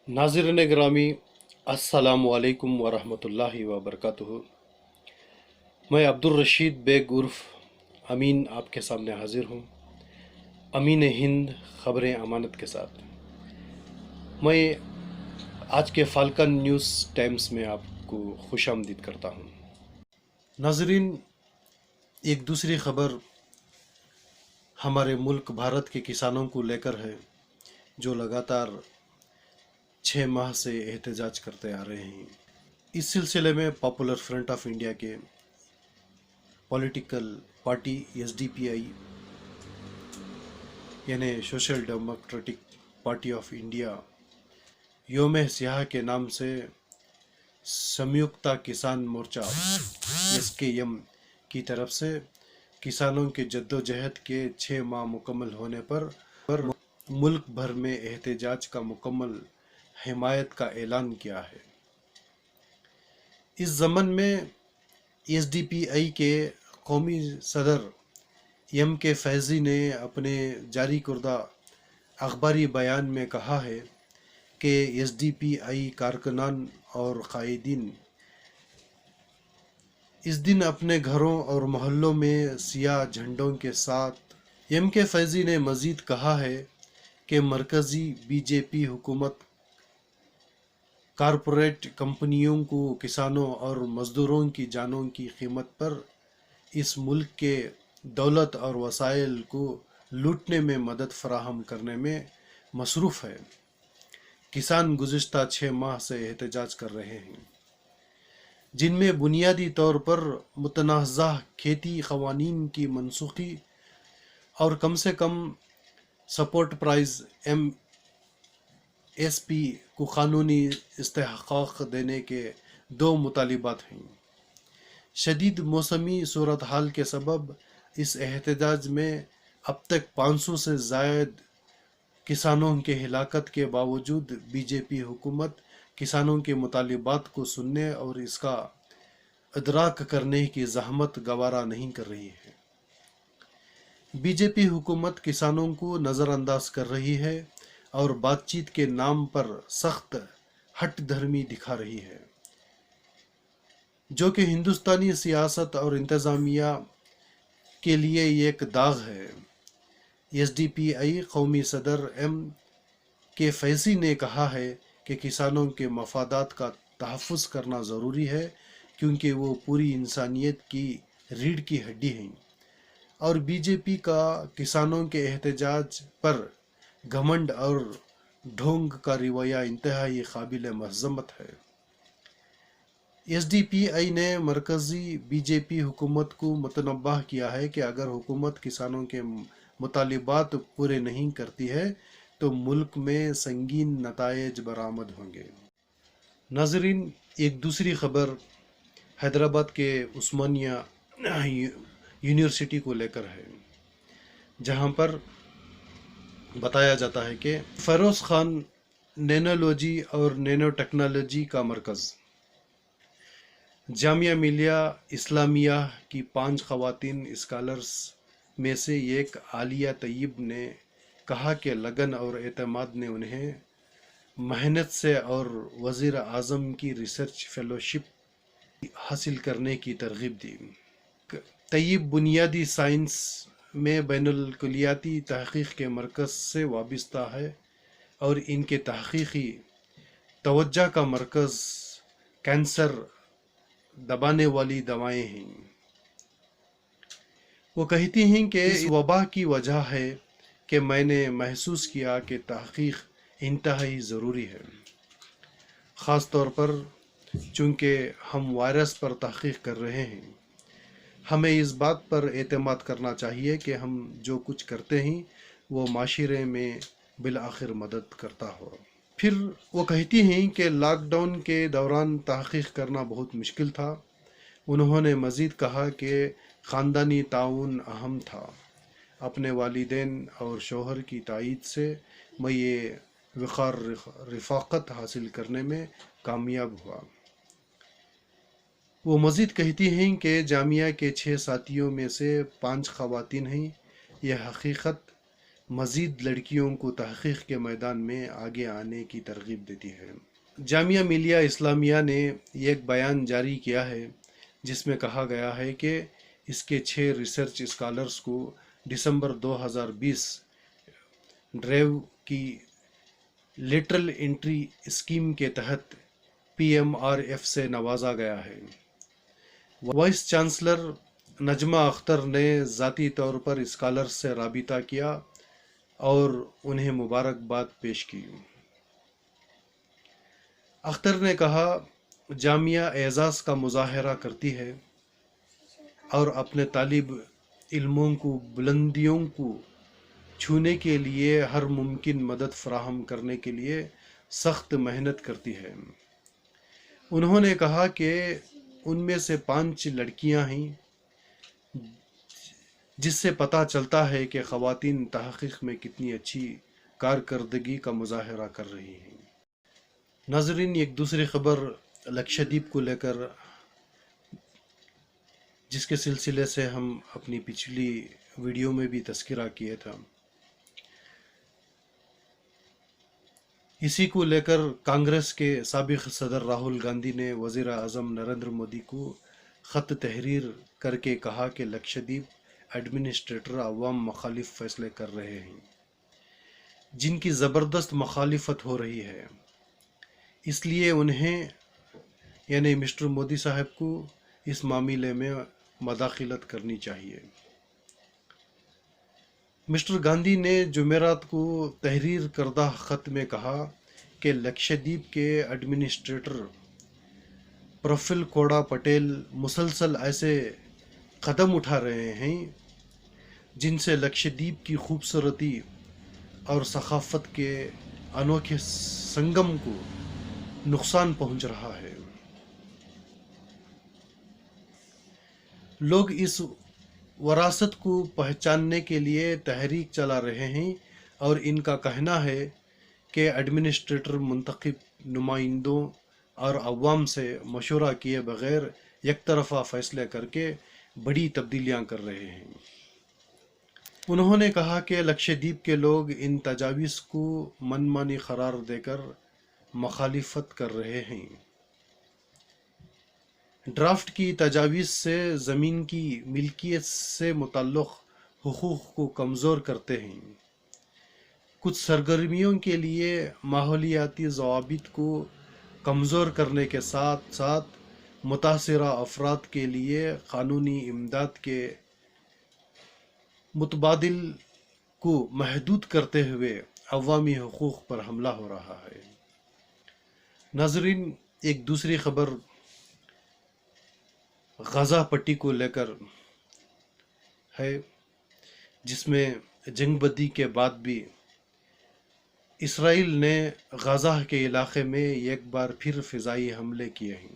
नाज़रीन ग्रामी, अस्सलामु अलैकुम वरहमतुल्लाहि वबरकातुहू। मैं अब्दुल रशीद बेग उर्फ अमीन आपके सामने हाजिर हूँ, अमीन हिंद ख़बरें अमानत के साथ। मैं आज के फाल्कन न्यूज़ टाइम्स में आपको खुशामदीद करता हूँ। नाज़रीन, एक दूसरी ख़बर हमारे मुल्क भारत के किसानों को लेकर है, जो लगातार 6 माह से एहतजाज करते आ रहे हैं। इस सिलसिले में पॉपुलर फ्रंट ऑफ इंडिया के पॉलिटिकल पार्टी एसडीपीआई यानी social democratic party of India योम सियाह के नाम से संयुक्त किसान मोर्चा एसकेएम की तरफ से किसानों के जद्दोजहद के 6 माह मुकम्मल होने पर मुल्क भर में एहतजाज का मुकम्मल हिमायत का ऐलान किया है। इस ज़मन में एसडीपीआई के कौमी सदर एम के फैज़ी ने अपने जारी करदा अखबारी बयान में कहा है कि एसडीपीआई कारकुनान और कायदीन इस दिन अपने घरों और मोहल्लों में सियाह झंडों के साथ। एम के फैज़ी ने मज़ीद कहा है कि मरकज़ी बीजेपी हुकूमत कारपोरेट कंपनियों को किसानों और मज़दूरों की जानों की कीमत पर इस मुल्क के दौलत और वसाइल को लूटने में मदद फराहम करने में मसरूफ़ है। किसान गुज़िश्ता 6 माह से एहतजाज कर रहे हैं, जिनमें बुनियादी तौर पर मुतनाज़ा खेती क़वानीन की मनसूखी और कम से कम सपोर्ट प्राइस MSP को क़ानूनी इस्तेहक़ाक़ देने के 2 मुतालिबात हैं। शदीद मौसमी सूरत हाल के सबब इस एहतजाज में अब तक 500 से ज़ायद किसानों के हिलाकत के बावजूद बीजेपी हुकूमत किसानों के मुतालिबात को सुनने और इसका अदराक करने की ज़हमत गवारा नहीं कर रही है। बीजेपी हुकूमत किसानों को नज़रअंदाज कर रही है और बातचीत के नाम पर सख्त हट धर्मी दिखा रही है, जो कि हिंदुस्तानी सियासत और इंतज़ामिया के लिए एक दाग है। एसडीपीआई कौमी सदर एम के फैज़ी ने कहा है कि किसानों के मफादात का तहफ़्फ़ुज़ करना ज़रूरी है, क्योंकि वो पूरी इंसानियत की रीढ़ की हड्डी हैं, और बीजेपी का किसानों के एहतजाज पर घमंड और ढोंग का रवैया इंतहाई काबिल मज़म्मत है। एसडीपीआई ने मरकज़ी बीजेपी हुकूमत को मुतनब्बह किया है कि अगर हुकूमत किसानों के मुतालिबात पूरे नहीं करती है तो मुल्क में संगीन नतायज बरामद होंगे। नाज़रीन, एक दूसरी ख़बर हैदराबाद के उस्मानिया यूनिवर्सिटी को लेकर है, जहां पर बताया जाता है कि फ़रोज़ ख़ान नैनोलॉजी और नैनो टेक्नोलॉजी का मरकज़ जामिया मिलिया इस्लामिया की 5 ख़वातीन स्कॉलर्स में से एक आलिया तैयब ने कहा कि लगन और एतमाद ने उन्हें मेहनत से और वज़ीर आज़म की रिसर्च फेलोशिप हासिल करने की तरग़ीब दी। तैयब बुनियादी साइंस में बैनुल कुलियाती तहक़ीक़ के मरकज़ से वाबस्ता है और इनके तहक़ीक़ी तवज्जो का मरकज़ कैंसर दबाने वाली दवाएं हैं। वो कहती हैं कि इस वबा की वजह है कि मैंने महसूस किया कि तहक़ीक़ इंतहाई ज़रूरी है, ख़ास तौर पर चूँकि हम वायरस पर तहक़ीक़ कर रहे हैं। हमें इस बात पर एतमाद करना चाहिए कि हम जो कुछ करते हैं वो माशरे में बिलआखिर मदद करता हो। फिर वो कहती हैं कि लॉकडाउन के दौरान तहक़ीक़ करना बहुत मुश्किल था। उन्होंने मज़ीद कहा कि ख़ानदानी ताउन अहम था। अपने वालिदैन और शौहर की तायीद से मैं ये वक़ार रफ़ाक़त हासिल करने में कामयाब हुआ। वो मज़ीद कहती हैं कि जामिया के 6 साथियों में से 5 ख़वातीन हैं। यह हकीकत مزید لڑکیوں کو تحقیق کے میدان میں آگے آنے کی ترغیب دیتی ہے۔ جامعہ ملیہ اسلامیہ نے ایک بیان جاری کیا ہے جس میں کہا گیا ہے کہ اس کے 6 ریسرچ اسکالرز کو دسمبر 2020 ڈرائیو کی لیٹرل انٹری اسکیم کے تحت PMRF سے نوازا گیا ہے۔ وائس چانسلر نجمہ اختر نے ذاتی طور پر اسکالرز سے رابطہ کیا اور انہیں مبارکباد پیش کی۔ اختر نے کہا، جامعہ اعزاز کا مظاہرہ کرتی ہے اور اپنے طالب علموں کو بلندیوں کو چھونے کے لیے ہر ممکن مدد فراہم کرنے کے لیے سخت محنت کرتی ہے۔ انہوں نے کہا کہ ان میں سے 5 لڑکیاں ہیں، جس سے پتہ چلتا ہے کہ خواتین تحقیق میں کتنی اچھی کارکردگی کا مظاہرہ کر رہی ہیں۔ ناظرین، ایک دوسری خبر لکشدیپ کو لے کر، جس کے سلسلے سے ہم اپنی پچھلی ویڈیو میں بھی تذکرہ کیے تھا، اسی کو لے کر کانگریس کے سابق صدر راہل گاندھی نے وزیر اعظم نریندر مودی کو خط تحریر کر کے کہا کہ لکشدیپ ایڈمنسٹریٹر عوام مخالف فیصلے کر رہے ہیں جن کی زبردست مخالفت ہو رہی ہے، اس لیے انہیں یعنی مسٹر مودی صاحب کو اس معاملے میں مداخلت کرنی چاہیے۔ مسٹر گاندھی نے جمعرات کو تحریر کردہ خط میں کہا کہ لکشدیپ کے ایڈمنسٹریٹر پرفل کوڑا پٹیل مسلسل ایسے قدم اٹھا رہے ہیں جن سے لکشدیپ کی خوبصورتی اور ثقافت کے انوکھے سنگم کو نقصان پہنچ رہا ہے۔ لوگ اس وراثت کو پہچاننے کے لیے تحریک چلا رہے ہیں اور ان کا کہنا ہے کہ ایڈمنسٹریٹر منتخب نمائندوں اور عوام سے مشورہ کیے بغیر یک طرفہ فیصلے کر کے بڑی تبدیلیاں کر رہے ہیں۔ انہوں نے کہا کہ لکشدیپ کے لوگ ان تجاویز کو من مانی قرار دے کر مخالفت کر رہے ہیں۔ ڈرافٹ کی تجاویز سے زمین کی ملکیت سے متعلق حقوق کو کمزور کرتے ہیں، کچھ سرگرمیوں کے لیے ماحولیاتی ضوابط کو کمزور کرنے کے ساتھ ساتھ متاثرہ افراد کے لیے قانونی امداد کے متبادل کو محدود کرتے ہوئے عوامی حقوق پر حملہ ہو رہا ہے۔ ناظرین، ایک دوسری خبر غزہ پٹی کو لے کر ہے، جس میں جنگ بندی کے بعد بھی اسرائیل نے غزہ کے علاقے میں ایک بار پھر فضائی حملے کیے ہیں۔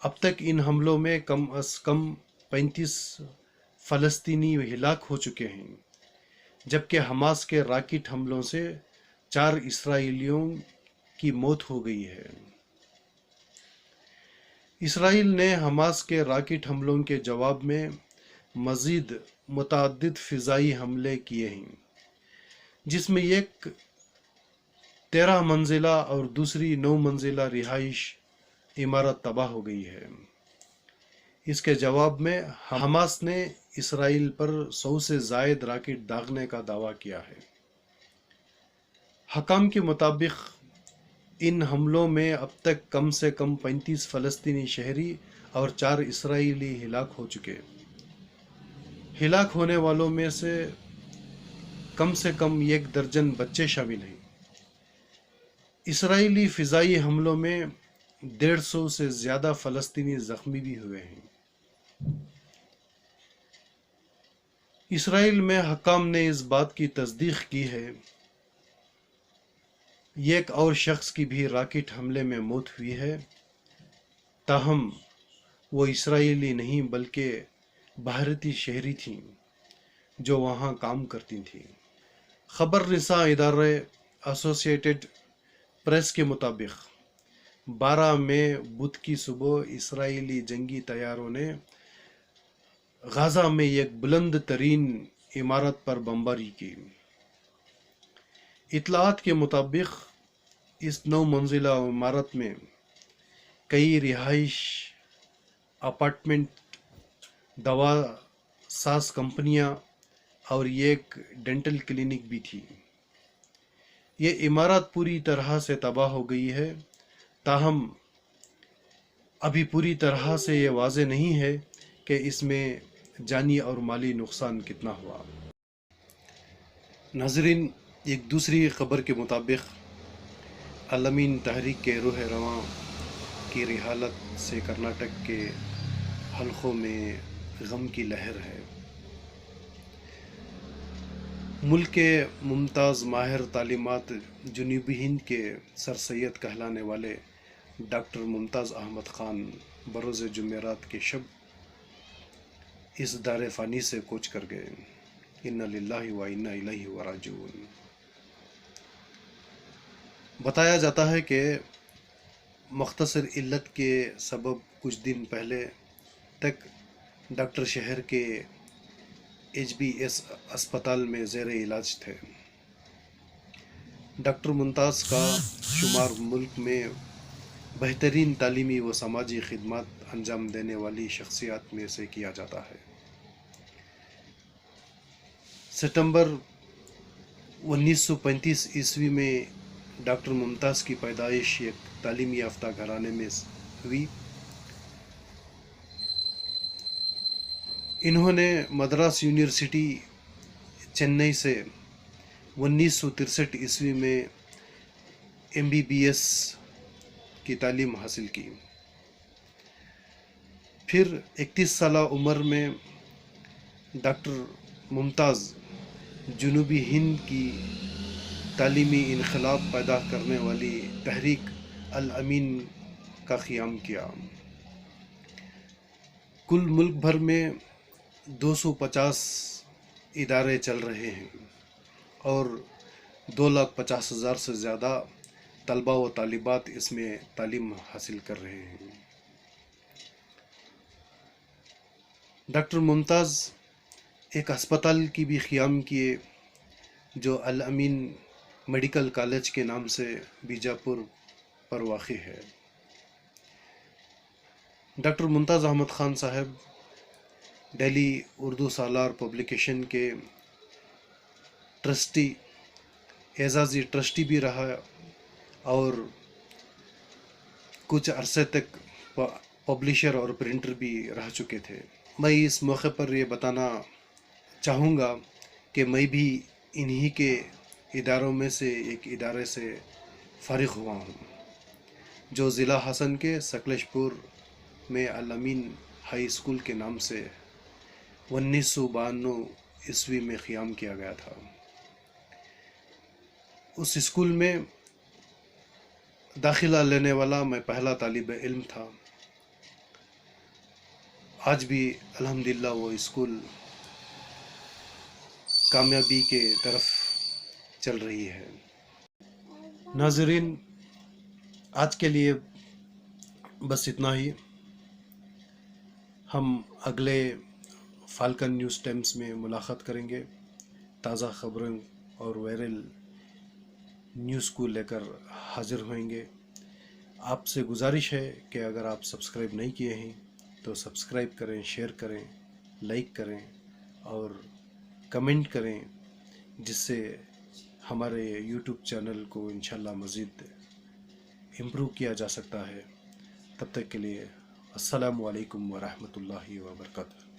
اب تک ان حملوں میں کم از کم 35 فلسطینی ہلاک ہو چکے ہیں، جبکہ حماس کے راکٹ حملوں سے 4 اسرائیلیوں کی موت ہو گئی ہے۔ اسرائیل نے حماس کے راکٹ حملوں کے جواب میں مزید متعدد فضائی حملے کیے ہیں، جس میں ایک 13 منزلہ اور دوسری 9 منزلہ رہائش عمارت تباہ ہو گئی ہے۔ اس کے جواب میں حماس نے اسرائیل پر 100 سے زائد راکٹ داغنے کا دعویٰ کیا ہے۔ حکام کے مطابق ان حملوں میں اب تک کم سے کم 35 فلسطینی شہری اور 4 اسرائیلی ہلاک ہو چکے۔ ہلاک ہونے والوں میں سے کم 1 درجن بچے شامل ہیں۔ اسرائیلی فضائی حملوں میں 150 سے زیادہ فلسطینی زخمی بھی ہوئے ہیں۔ اسرائیل میں حکام نے اس بات کی تصدیق کی ہے ایک اور شخص کی بھی راکٹ حملے میں موت ہوئی ہے، تاہم وہ اسرائیلی نہیں بلکہ بھارتی شہری تھیں جو وہاں کام کرتی تھیں۔ خبر رساں ادارے ایسوسیٹڈ پریس کے مطابق 12 مئی بدھ کی صبح اسرائیلی جنگی طیاروں نے غزہ میں ایک بلند ترین इमारत पर बमबारी की। इतलात के मुताबिक इस 9 मंजिला इमारत में कई रिहाइश, अपार्टमेंट, दवा साज कंपनियां और एक डेंटल क्लिनिक भी थी। ये इमारत पूरी तरह से तबाह हो गई है, ताहम अभी पूरी तरह से ये वाज़ेह नहीं है कि इसमें जानी और माली नुकसान कितना हुआ। नाज़रीन, एक दूसरी खबर के मुताबिक अल-अमीन तहरीक के रूह रवां की रिहालत से कर्नाटक के हलकों में गम की लहर है। मुल्क के मुमताज़ माहिर तालीमात जनूबी हिंद के सर सैयद कहलाने वाले डॉक्टर मुमताज़ अहमद ख़ान बरोज़ जुमेरात के शब इस दार फ़ानी से कूच कर गए। इन्ना लिल्लाहि व इन्ना इलैहि राजिऊन। बताया जाता है कि मुख्तसर इल्लत के सबब कुछ दिन पहले तक डॉक्टर शहर के HBS अस्पताल में ज़ेर इलाज थे। डॉक्टर मुमताज़ का शुमार मुल्क में बेहतरीन तालीमी व समाजी खिदमत अंजाम देने वाली शख्सियत में से किया जाता है। सितंबर 1935 ईस्वी में डॉक्टर मुमताज़ की पैदाइश एक तालीमी याफ्ता घराने में हुई। इन्होंने मद्रास यूनिवर्सिटी चेन्नई से 1963 ईस्वी में MBBS की तालीम हासिल की। फिर 31 साल उम्र में डॉक्टर मुमताज़ जनूबी हिंद की तालीमी इनकलाब पैदा करने वाली तहरीक अल-अमीन का क़याम किया। कुल मुल्क भर में 250 इदारे चल रहे हैं और 2,50,000 से ज़्यादा तलबा व तालिबात इसमें तालीम हासिल कर रहे हैं। डॉक्टर मुमताज़ एक अस्पताल की भी क़याम किए जो अल-अमीन मेडिकल कॉलेज के नाम से बीजापुर पर वाक़ई है। डॉक्टर मुमताज़ अहमद ख़ान साहब दिल्ली उर्दू सालार पब्लिकेशन के ट्रस्टी, एजाज़ी ट्रस्टी भी रहा और कुछ अरसे तक पब्लिशर और प्रिंटर भी रह चुके थे। मैं इस मौके पर ये बताना चाहूँगा कि मैं भी इन्हीं के इदारों में से एक इदारे से फ़ारिग़ हुआ हूँ जो ज़िला हसन के सकलेशपुर में अल-अमीन हाई स्कूल के नाम से 1992 ईस्वी में क़याम किया गया था। उस स्कूल में दाखिला लेने वाला मैं पहला तालिब इल्म था। आज भी अल्हम्दुलिल्लाह वो स्कूल कामयाबी के तरफ चल रही है। नाज़रीन, आज के लिए बस इतना ही। हम अगले फाल्कन न्यूज़ टाइम्स में मुलाकात करेंगे। ताज़ा खबरों और वायरल न्यूज़ को लेकर हाज़िर होंगे। आपसे गुजारिश है कि अगर आप सब्सक्राइब नहीं किए हैं तो सब्सक्राइब करें, शेयर करें, लाइक करें और कमेंट करें, जिससे हमारे YouTube चैनल को इंशाल्लाह मज़ीद इम्प्रूव किया जा सकता है। तब तक के लिए अस्सलामु अलैकुम व रहमतुल्लाहि व बरकातुहू।